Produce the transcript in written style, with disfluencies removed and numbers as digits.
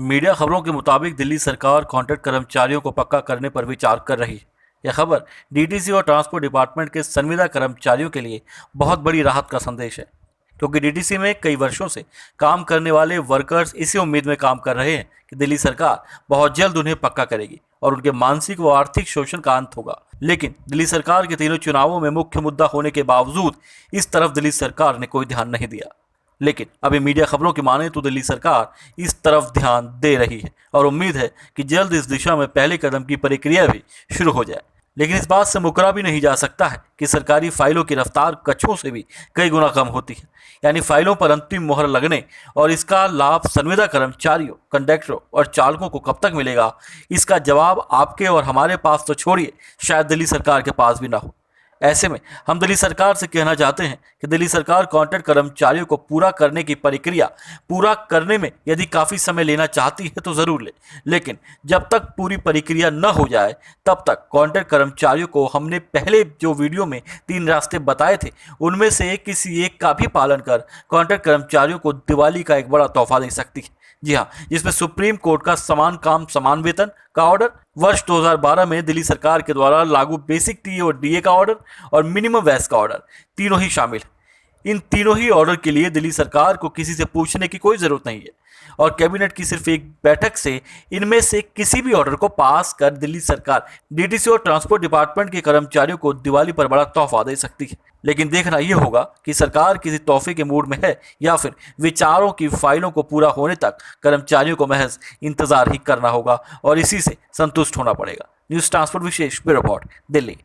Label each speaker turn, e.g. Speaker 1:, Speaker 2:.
Speaker 1: Media खबरों के मुताबिक दिल्ली सरकार कॉन्ट्रैक्ट कर्मचारियों को पक्का करने पर विचार कर रही है। यह खबर डीटीसी और ट्रांसपोर्ट डिपार्टमेंट के संविदा कर्मचारियों के लिए बहुत बड़ी राहत का संदेश है, क्योंकि डीटीसी में कई वर्षों से काम करने वाले वर्कर्स इसी उम्मीद में काम कर रहे हैं कि दिल्ली सरकार बहुत जल्द उन्हें पक्का करेगी और उनके मानसिक व आर्थिक शोषण का अंत होगा। लेकिन दिल्ली सरकार के तीनों चुनावों में मुख्य मुद्दा होने के बावजूद इस तरफ दिल्ली सरकार ने कोई ध्यान नहीं दिया। लेकिन अभी मीडिया खबरों की माने तो दिल्ली सरकार इस तरफ ध्यान दे रही है और उम्मीद है कि जल्द इस दिशा में पहले कदम की प्रक्रिया भी शुरू हो जाए। लेकिन इस बात से मुकरा भी नहीं जा सकता है कि सरकारी फाइलों की रफ्तार कच्छों से भी कई गुना कम होती है। यानी फाइलों पर अंतिम मोहर लगने और इसका लाभ संविदा कर्मचारियों, कंडक्टरों और चालकों को कब तक मिलेगा, इसका जवाब आपके और हमारे पास तो छोड़िए, शायद दिल्ली सरकार के पास भी ना हो। ऐसे में हम दिल्ली सरकार से कहना चाहते हैं कि दिल्ली सरकार कॉन्ट्रैक्ट कर्मचारियों को पूरा करने की प्रक्रिया पूरा करने में यदि काफ़ी समय लेना चाहती है तो ज़रूर ले, लेकिन जब तक पूरी प्रक्रिया न हो जाए तब तक कॉन्ट्रैक्ट कर्मचारियों को हमने पहले जो वीडियो में 3 रास्ते बताए थे उनमें से किसी एक का भी पालन कर कॉन्ट्रैक्ट कर्मचारियों को दिवाली का एक बड़ा तोहफा दे सकती है। जी हाँ, जिसमें सुप्रीम कोर्ट का समान काम समान वेतन का ऑर्डर, वर्ष 2012 में दिल्ली सरकार के द्वारा लागू बेसिक टीए और डीए का ऑर्डर और मिनिमम वेज का ऑर्डर तीनों ही शामिल है। इन तीनों ही ऑर्डर के लिए दिल्ली सरकार को किसी से पूछने की कोई जरूरत नहीं है और कैबिनेट की सिर्फ एक बैठक से इनमें से किसी भी ऑर्डर को पास कर दिल्ली सरकार डीटीसी और ट्रांसपोर्ट डिपार्टमेंट के कर्मचारियों को दिवाली पर बड़ा तोहफा दे सकती है। लेकिन देखना यह होगा कि सरकार किसी तोहफे के मूड में है या फिर विचारों की फाइलों को पूरा होने तक कर्मचारियों को महज इंतजार ही करना होगा और इसी से संतुष्ट होना पड़ेगा। न्यूज़ ट्रांसपोर्ट विशेष ब्यूरो रिपोर्ट, दिल्ली।